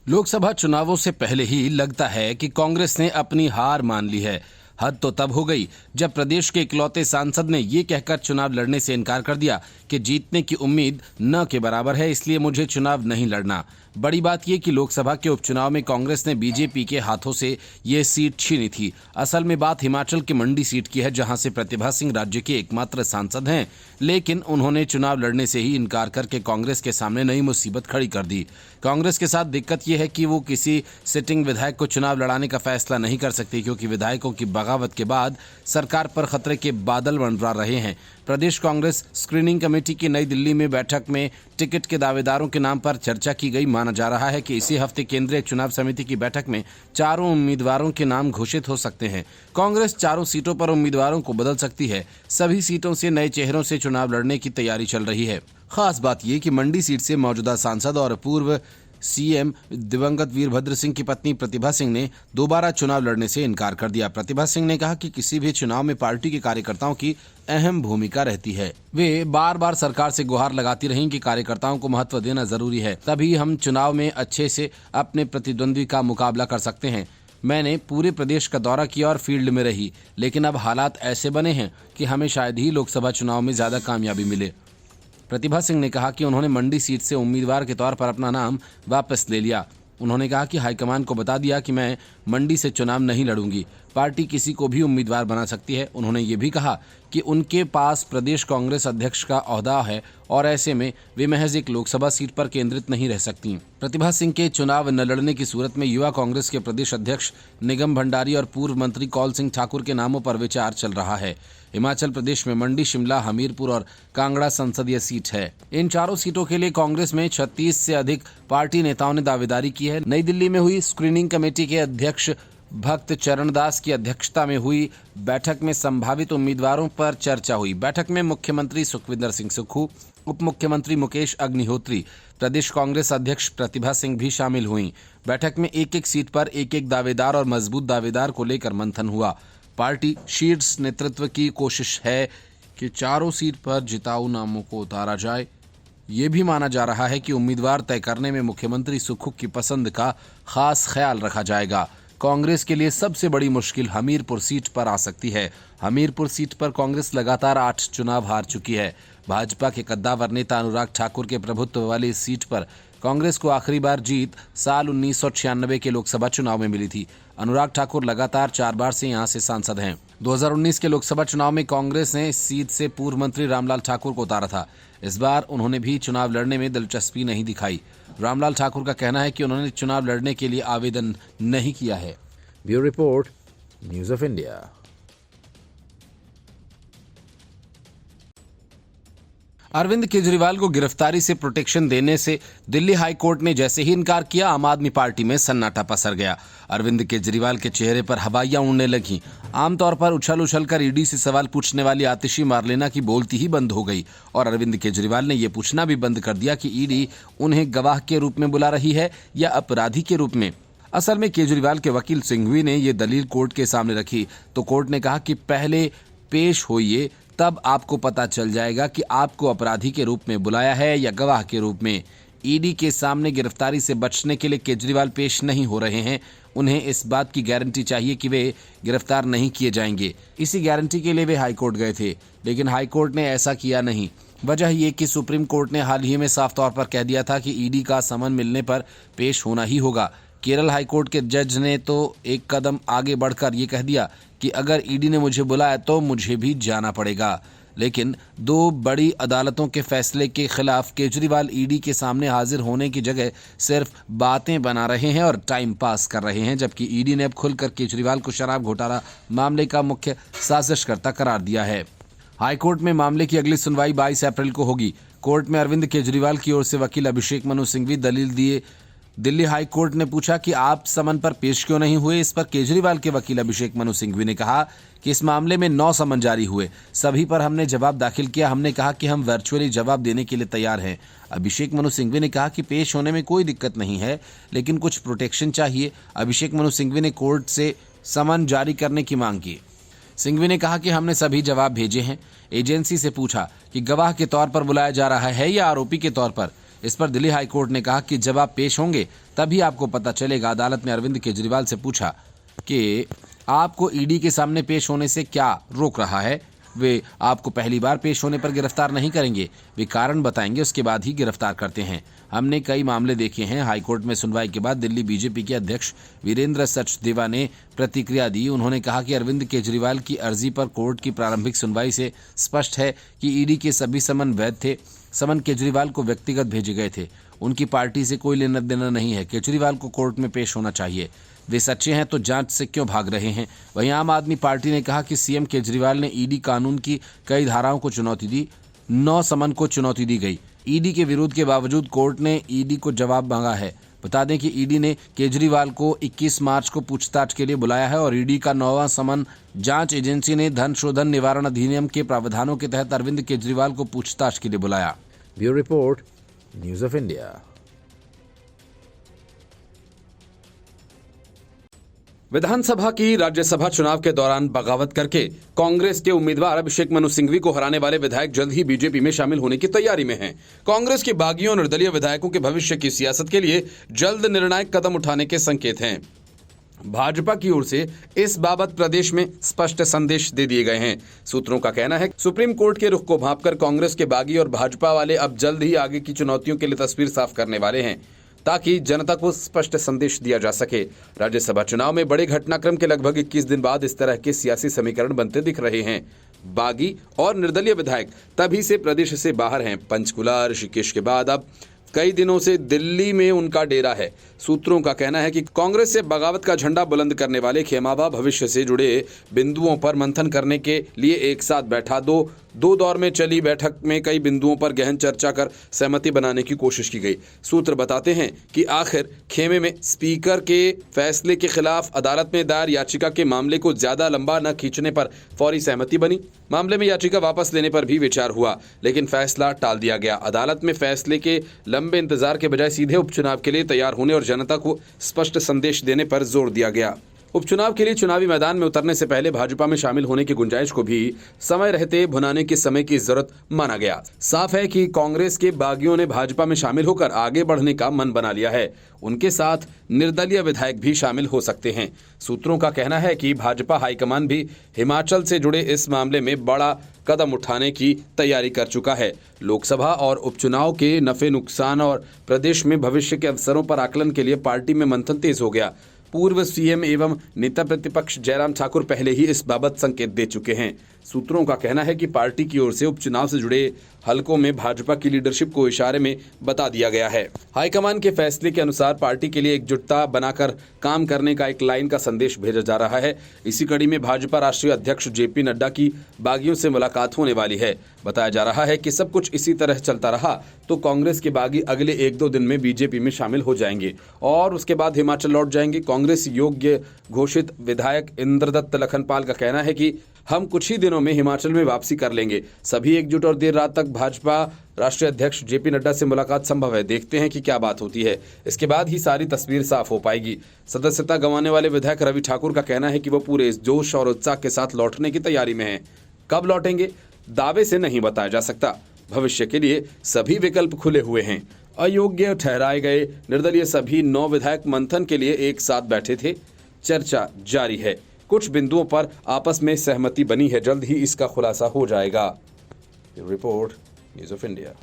लोकसभा चुनावों से पहले ही लगता है कि कांग्रेस ने अपनी हार मान ली है। हद तो तब हो गई जब प्रदेश के इकलौते सांसद ने ये कहकर चुनाव लड़ने से इनकार कर दिया कि जीतने की उम्मीद न के बराबर है, इसलिए मुझे चुनाव नहीं लड़ना। बड़ी बात यह कि लोकसभा के उपचुनाव में कांग्रेस ने बीजेपी के हाथों से ये सीट छीनी थी। असल में बात हिमाचल की मंडी सीट की है, जहां से प्रतिभा सिंह राज्य के एकमात्र सांसद हैं, लेकिन उन्होंने चुनाव लड़ने से ही इनकार करके कांग्रेस के सामने नई मुसीबत खड़ी कर दी। कांग्रेस के साथ दिक्कत यह है कि वो किसी सिटिंग विधायक को चुनाव लड़ाने का फैसला नहीं कर सकती, क्योंकि विधायकों की बगावत के बाद सरकार पर खतरे के बादल मंडरा रहे हैं। प्रदेश कांग्रेस स्क्रीनिंग कमेटी की नई दिल्ली में बैठक में टिकट के दावेदारों के नाम पर चर्चा की गई। माना जा रहा है कि इसी हफ्ते केंद्रीय चुनाव समिति की बैठक में चारों उम्मीदवारों के नाम घोषित हो सकते हैं। कांग्रेस चारों सीटों पर उम्मीदवारों को बदल सकती है। सभी सीटों से नए चेहरों से चुनाव लड़ने की तैयारी चल रही है। खास बात यह कि मंडी सीट से मौजूदा सांसद और पूर्व सीएम दिवंगत वीरभद्र सिंह की पत्नी प्रतिभा सिंह ने दोबारा चुनाव लड़ने से इनकार कर दिया। प्रतिभा सिंह ने कहा कि किसी भी चुनाव में पार्टी के कार्यकर्ताओं की अहम भूमिका रहती है। वे बार बार सरकार से गुहार लगाती रहीं कि कार्यकर्ताओं को महत्व देना जरूरी है, तभी हम चुनाव में अच्छे से अपने प्रतिद्वंदी का मुकाबला कर सकते हैं। मैंने पूरे प्रदेश का दौरा किया और फील्ड में रही, लेकिन अब हालात ऐसे बने हैं कि हमें शायद ही लोकसभा चुनाव में ज्यादा कामयाबी मिले। प्रतिभा सिंह ने कहा कि उन्होंने मंडी सीट से उम्मीदवार के तौर पर अपना नाम वापस ले लिया। उन्होंने कहा कि हाईकमान को बता दिया कि मैं मंडी से चुनाव नहीं लड़ूंगी, पार्टी किसी को भी उम्मीदवार बना सकती है। उन्होंने ये भी कहा कि उनके पास प्रदेश कांग्रेस अध्यक्ष का ओहदा है और ऐसे में वे महज एक लोकसभा सीट पर केंद्रित नहीं रह सकती। प्रतिभा सिंह के चुनाव न लड़ने की सूरत में युवा कांग्रेस के प्रदेश अध्यक्ष निगम भंडारी और पूर्व मंत्री कौल सिंह ठाकुर के नामों पर विचार चल रहा है। हिमाचल प्रदेश में मंडी, शिमला, हमीरपुर और कांगड़ा संसदीय सीट है। इन चारों सीटों के लिए कांग्रेस में 36 से अधिक पार्टी नेताओं ने दावेदारी की है। नई दिल्ली में हुई स्क्रीनिंग कमेटी के अध्यक्ष भक्त चरण दास की अध्यक्षता में हुई बैठक में संभावित उम्मीदवारों पर चर्चा हुई। बैठक में मुख्यमंत्री सुखविंदर सिंह सुक्खू, उप मुख्यमंत्री मुकेश अग्निहोत्री, प्रदेश कांग्रेस अध्यक्ष प्रतिभा सिंह भी शामिल हुई। बैठक में एक एक सीट पर एक एक दावेदार और मजबूत दावेदार को लेकर मंथन हुआ। पार्टी शीर्ष नेतृत्व की कोशिश है कि चारों सीट पर जिताऊ नामों को उतारा जाए। ये भी माना जा रहा है कि उम्मीदवार तय करने में मुख्यमंत्री सुक्खू की पसंद का खास ख्याल रखा जाएगा। कांग्रेस के लिए सबसे बड़ी मुश्किल हमीरपुर सीट पर आ सकती है। हमीरपुर सीट पर कांग्रेस लगातार 8 चुनाव हार चुकी है। भाजपा के कद्दावर नेता अनुराग ठाकुर के प्रभुत्व वाली इस सीट पर कांग्रेस को आखिरी बार जीत साल 1996 के लोकसभा चुनाव में मिली थी। अनुराग ठाकुर लगातार 4 बार से यहां से सांसद हैं। 2019 के लोकसभा चुनाव में कांग्रेस ने इस सीट से पूर्व मंत्री रामलाल ठाकुर को उतारा था। इस बार उन्होंने भी चुनाव लड़ने में दिलचस्पी नहीं दिखाई। रामलाल ठाकुर का कहना है कि उन्होंने चुनाव लड़ने के लिए आवेदन नहीं किया है। Bureau report, news of India. Arvind Kejriwal को गिरफ्तारी से प्रोटेक्शन देने से दिल्ली हाई कोर्ट ने जैसे ही इनकार किया, आम आदमी पार्टी में सन्नाटा पसर गया। अरविंद केजरीवाल के चेहरे पर हवाइयां उड़ने लगीं। आमतौर पर उछल उछल कर ईडी से सवाल पूछने वाली आतिशी मार्लेना की बोलती ही बंद हो गई और अरविंद केजरीवाल ने यह पूछना भी बंद कर दिया कि ईडी उन्हें गवाह के रूप में बुला रही है या अपराधी के रूप में। असल में केजरीवाल के वकील सिंघवी ने यह दलील कोर्ट के सामने रखी तो कोर्ट ने कहा कि पहले पेश होइए, तब आपको पता चल जाएगा कि आपको अपराधी के रूप में बुलाया है या गवाह के रूप में। ईडी के सामने गिरफ्तारी से बचने के लिए केजरीवाल पेश नहीं हो रहे हैं। उन्हें इस बात की गारंटी चाहिए कि वे गिरफ्तार नहीं किए जाएंगे। इसी गारंटी के लिए वे हाईकोर्ट गए थे, लेकिन हाईकोर्ट ने ऐसा किया नहीं। वजह ये कि सुप्रीम कोर्ट ने हाल ही में साफ तौर पर कह दिया था कि ईडी का समन मिलने पर पेश होना ही होगा। केरल हाईकोर्ट के जज ने तो एक कदम आगे बढ़कर ये कह दिया कि अगर ईडी ने मुझे बुलाया तो मुझे भी जाना पड़ेगा। लेकिन 2 बड़ी अदालतों के फैसले के खिलाफ केजरीवाल ईडी के सामने हाजिर होने की जगह सिर्फ बातें बना रहे हैं और टाइम पास कर रहे हैं, जबकि ईडी ने अब खुलकर केजरीवाल को शराब घोटाला मामले का मुख्य साजिशकर्ता करार दिया है। हाईकोर्ट में मामले की अगली सुनवाई 22 अप्रैल को होगी। कोर्ट में अरविंद केजरीवाल की ओर से वकील अभिषेक मनु सिंघवी दलील दिए। दिल्ली हाई कोर्ट ने पूछा कि आप समन पर पेश क्यों नहीं हुए। इस पर केजरीवाल के वकील अभिषेक मनु सिंघवी ने कहा कि इस मामले में 9 समन जारी हुए, सभी पर हमने जवाब दाखिल किया। हमने कहा कि हम वर्चुअली जवाब देने के लिए तैयार हैं। अभिषेक मनु सिंघवी ने कहा कि पेश होने में कोई दिक्कत नहीं है, लेकिन कुछ प्रोटेक्शन चाहिए। अभिषेक मनु सिंघवी ने कोर्ट से समन जारी करने की मांग की। सिंघवी ने कहा कि हमने सभी जवाब भेजे हैं। एजेंसी से पूछा कि गवाह के तौर पर बुलाया जा रहा है या आरोपी के तौर पर। इस पर दिल्ली हाईकोर्ट ने कहा कि जब आप पेश होंगे तभी आपको पता चलेगा। अदालत ने अरविंद केजरीवाल से पूछा कि आपको ईडी के सामने पेश होने से क्या रोक रहा है। वे आपको पहली बार पेश होने पर गिरफ्तार नहीं करेंगे, वे कारण बताएंगे, उसके बाद ही गिरफ्तार करते हैं। हमने कई मामले देखे हैं। हाईकोर्ट में सुनवाई के बाद दिल्ली बीजेपी के अध्यक्ष वीरेंद्र सचदेवा ने प्रतिक्रिया दी। उन्होंने कहा कि अरविंद केजरीवाल की अर्जी पर कोर्ट की प्रारंभिक सुनवाई से स्पष्ट है कि ईडी के सभी समन वैध थे। समन केजरीवाल को व्यक्तिगत भेजे गए थे, उनकी पार्टी से कोई लेना देना नहीं है। केजरीवाल को कोर्ट में पेश होना चाहिए। वे सच्चे हैं तो जांच से क्यों भाग रहे हैं। वहीं आम आदमी पार्टी ने कहा कि सीएम केजरीवाल ने ईडी कानून की कई धाराओं को चुनौती दी, 9 समन को चुनौती दी गई। ईडी के विरोध के बावजूद कोर्ट ने ईडी को जवाब मांगा है। बता दें कि ईडी ने केजरीवाल को 21 मार्च को पूछताछ के लिए बुलाया है और ईडी का 9वां समन जांच एजेंसी ने धन शोधन निवारण अधिनियम के प्रावधानों के तहत अरविंद केजरीवाल को पूछताछ के लिए बुलाया। Bureau report, news of India. विधानसभा की राज्यसभा चुनाव के दौरान बगावत करके कांग्रेस के उम्मीदवार अभिषेक मनु सिंघवी को हराने वाले विधायक जल्द ही बीजेपी में शामिल होने की तैयारी में हैं। कांग्रेस के बागियों और निर्दलीय विधायकों के भविष्य की सियासत के लिए जल्द निर्णायक कदम उठाने के संकेत हैं। भाजपा की ओर से इस बाबत प्रदेश में स्पष्ट संदेश दे दिए गए हैं। सूत्रों का कहना है सुप्रीम कोर्ट के रुख को भांपकर कांग्रेस के बागी और भाजपा वाले अब जल्द ही आगे की चुनौतियों के लिए तस्वीर साफ करने वाले हैं, ताकि जनता को स्पष्ट संदेश दिया जा सके। राज्यसभा चुनाव में बड़े घटनाक्रम के लगभग 21 दिन बाद इस तरह के सियासी समीकरण बनते दिख रहे हैं। बागी और निर्दलीय विधायक तभी से प्रदेश से बाहर हैं। पंचकुला, ऋषिकेश के बाद अब कई दिनों से दिल्ली में उनका डेरा है। सूत्रों का कहना है कि कांग्रेस से बगावत का झंडा बुलंद करने वाले खेमाबा भविष्य से जुड़े बिंदुओं पर मंथन करने के लिए एक साथ बैठा दो दौर में चली बैठक में कई बिंदुओं पर गहन चर्चा कर सहमति बनाने की कोशिश की गई। सूत्र बताते हैं कि आखिर खेमे में स्पीकर के फैसले के खिलाफ अदालत में दायर याचिका के मामले को ज्यादा लंबा न खींचने पर फौरी सहमति बनी। मामले में याचिका वापस लेने पर भी विचार हुआ, लेकिन फैसला टाल दिया गया। अदालत में फैसले के लंबे इंतजार के बजाय सीधे उपचुनाव के लिए तैयार होने और जनता को स्पष्ट संदेश देने पर जोर दिया गया। उपचुनाव के लिए चुनावी मैदान में उतरने से पहले भाजपा में शामिल होने की गुंजाइश को भी समय रहते भुनाने के समय की जरूरत माना गया। साफ है कि कांग्रेस के बागियों ने भाजपा में शामिल होकर आगे बढ़ने का मन बना लिया है। उनके साथ निर्दलीय विधायक भी शामिल हो सकते हैं। सूत्रों का कहना है कि भाजपा हाईकमान भी हिमाचल से जुड़े इस मामले में बड़ा कदम उठाने की तैयारी कर चुका है। लोकसभा और उपचुनाव के नफे नुकसान और प्रदेश में भविष्य के अवसरों पर आकलन के लिए पार्टी में मंथन तेज हो गया। पूर्व सीएम एवं नेता प्रतिपक्ष जयराम ठाकुर पहले ही इस बाबत संकेत दे चुके हैं। सूत्रों का कहना है कि पार्टी की ओर से उपचुनाव से जुड़े हलकों में भाजपा की लीडरशिप को इशारे में बता दिया गया है। हाईकमान के फैसले के अनुसार पार्टी के लिए एकजुटता बनाकर काम करने का एक लाइन का संदेश भेजा जा रहा है। इसी कड़ी में भाजपा राष्ट्रीय अध्यक्ष जेपी नड्डा की बागियों से मुलाकात होने वाली है। बताया जा रहा है कि सब कुछ इसी तरह चलता रहा तो कांग्रेस के बागी अगले 1-2 दिन में बीजेपी में शामिल हो जाएंगे और उसके बाद हिमाचल लौट जाएंगे। कांग्रेस योग्य घोषित विधायक इंद्रदत्त लखनपाल का कहना है कि हम कुछ ही दिनों में हिमाचल में वापसी कर लेंगे। सभी एकजुट और देर रात तक भाजपा राष्ट्रीय अध्यक्ष जेपी नड्डा से मुलाकात संभव है। देखते हैं कि क्या बात होती है, इसके बाद ही सारी तस्वीर साफ हो पाएगी। सदस्यता गंवाने वाले विधायक रवि ठाकुर का कहना है कि वो पूरे जोश और उत्साह के साथ लौटने की तैयारी में हैं। कब लौटेंगे दावे से नहीं बताया जा सकता। भविष्य के लिए सभी विकल्प खुले हुए हैं। अयोग्य ठहराए गए निर्दलीय सभी 9 विधायक मंथन के लिए एक साथ बैठे थे। चर्चा जारी है। कुछ बिंदुओं पर आपस में सहमति बनी है। जल्द ही इसका खुलासा हो जाएगा। Report, news of India.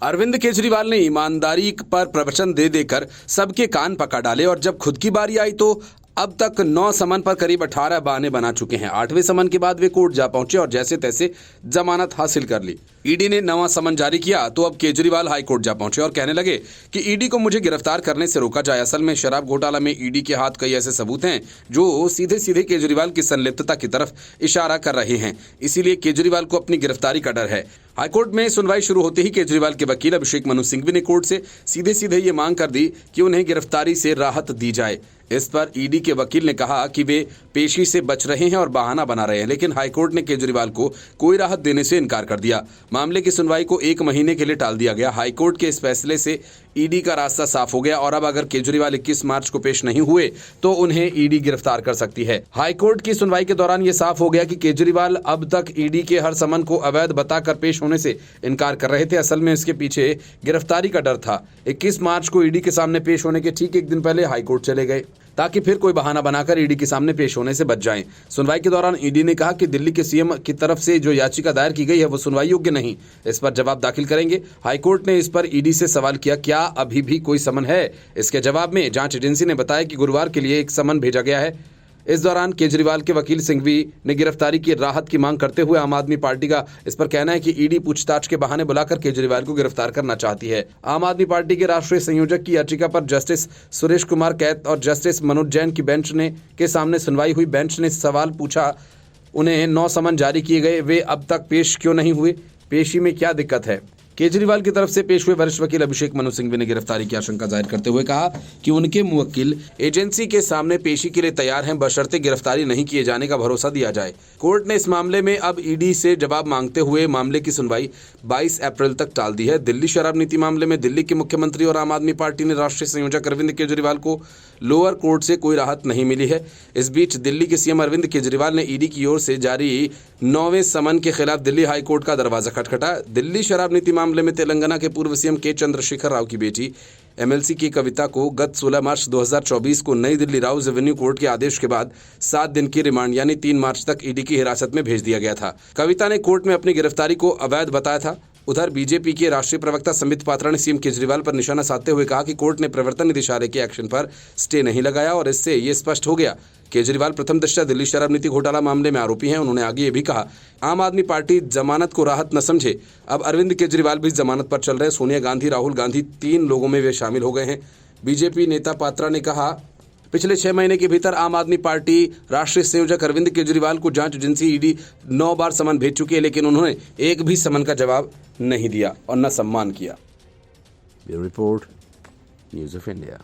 Arvind Kejriwal ने ईमानदारी पर प्रवचन दे देकर सबके कान पकड़ डाले और जब खुद की बारी आई तो अब तक 9 समन पर करीब 18 बहाने बना चुके हैं। 8वें समन के बाद वे कोर्ट जा पहुंचे और जैसे तैसे जमानत हासिल कर ली। ईडी ने 9वां समन जारी किया तो अब केजरीवाल हाई कोर्ट जा पहुंचे और कहने लगे कि ईडी को मुझे गिरफ्तार करने से रोका जाए। असल में शराब घोटाला में ईडी के हाथ कई ऐसे सबूत हैं जो सीधे सीधे केजरीवाल की संलिप्तता की तरफ इशारा कर रहे हैं। इसीलिए केजरीवाल को अपनी गिरफ्तारी का डर है। हाईकोर्ट में सुनवाई शुरू होते ही केजरीवाल के वकील अभिषेक मनु सिंघवी ने कोर्ट से सीधे सीधे ये मांग कर दी कि उन्हें गिरफ्तारी से राहत दी जाए। इस पर ईडी के वकील ने कहा कि वे पेशी से बच रहे हैं और बहाना बना रहे हैं, लेकिन हाईकोर्ट ने केजरीवाल को कोई राहत देने से इनकार कर दिया। मामले की सुनवाई को 1 महीने के लिए टाल दिया गया। हाईकोर्ट के इस फैसले से ईडी का रास्ता साफ हो गया और अब अगर केजरीवाल 21 मार्च को पेश नहीं हुए तो उन्हें ईडी गिरफ्तार कर सकती है। हाईकोर्ट की सुनवाई के दौरान यह साफ हो गया कि केजरीवाल अब तक ईडी के हर समन को अवैध बताकर पेश होने से इनकार कर रहे थे। असल में इसके पीछे गिरफ्तारी का डर था। 21 मार्च को ईडी के सामने पेश होने के ठीक एक दिन पहले हाईकोर्ट चले गए ताकि फिर कोई बहाना बनाकर ईडी के सामने पेश होने से बच जाएं। सुनवाई के दौरान ईडी ने कहा कि दिल्ली के सीएम की तरफ से जो याचिका दायर की गई है वो सुनवाई योग्य नहीं, इस पर जवाब दाखिल करेंगे। हाईकोर्ट ने इस पर ईडी से सवाल किया, क्या अभी भी कोई समन है? इसके जवाब में जांच एजेंसी ने बताया कि गुरुवार के लिए एक समन भेजा गया है। इस दौरान केजरीवाल के वकील सिंघवी ने गिरफ्तारी की राहत की मांग करते हुए आम आदमी पार्टी का इस पर कहना है कि ईडी पूछताछ के बहाने बुलाकर केजरीवाल को गिरफ्तार करना चाहती है। आम आदमी पार्टी के राष्ट्रीय संयोजक की याचिका पर जस्टिस सुरेश कुमार कैत और जस्टिस मनोज जैन की बेंच ने के सामने सुनवाई हुई। बेंच ने सवाल पूछा, उन्हें 9 समन जारी किए गए, वे अब तक पेश क्यों नहीं हुए? पेशी में क्या दिक्कत है? केजरीवाल की तरफ से पेश हुए वरिष्ठ वकील अभिषेक मनु सिंघवी ने गिरफ्तारी की आशंका जाहिर करते हुए कहा कि उनके मुवक्किल एजेंसी के सामने पेशी के लिए तैयार हैं, बशर्ते गिरफ्तारी नहीं किए जाने का भरोसा दिया जाए। कोर्ट ने इस मामले में अब ईडी से जवाब मांगते हुए मामले की सुनवाई 22 अप्रैल तक टाल दी है। दिल्ली शराब नीति मामले में दिल्ली के मुख्यमंत्री और आम आदमी पार्टी ने राष्ट्रीय संयोजक अरविंद केजरीवाल को लोअर कोर्ट से कोई राहत नहीं मिली है। इस बीच दिल्ली के सीएम अरविंद केजरीवाल ने ईडी की ओर से जारी 9वें समन के खिलाफ दिल्ली हाईकोर्ट का दरवाजा खटखटा। दिल्ली शराब नीति मामले में तेलंगाना के पूर्व सीएम के चंद्रशेखर राव की बेटी एमएलसी की कविता को गत 16 मार्च 2024 को नई दिल्ली राउज एवेन्यू कोर्ट के आदेश के बाद 7 दिन की रिमांड यानी 3 मार्च तक ईडी की हिरासत में भेज दिया गया था। कविता ने कोर्ट में अपनी गिरफ्तारी को अवैध बताया था। उधर बीजेपी के राष्ट्रीय प्रवक्ता संबित पात्रा ने सीएम केजरीवाल पर निशाना साधते हुए कहा कि कोर्ट ने प्रवर्तन निदेशालय के एक्शन पर स्टे नहीं लगाया और इससे ये स्पष्ट हो गया केजरीवाल प्रथम दृष्टया दिल्ली शराब नीति घोटाला मामले में आरोपी हैं। उन्होंने आगे ये भी कहा, आम आदमी पार्टी जमानत को राहत न समझे, अब अरविंद केजरीवाल भी जमानत पर चल रहे हैं। सोनिया गांधी, राहुल गांधी 3 लोगों में वे शामिल हो गए हैं। बीजेपी नेता पात्रा ने कहा, पिछले 6 महीने के भीतर आम आदमी पार्टी राष्ट्रीय संयोजक अरविंद केजरीवाल को जांच एजेंसी ईडी 9 बार समन भेज चुकी है, लेकिन उन्होंने एक भी समन का जवाब नहीं दिया और न सम्मान किया। Bureau report, news of India.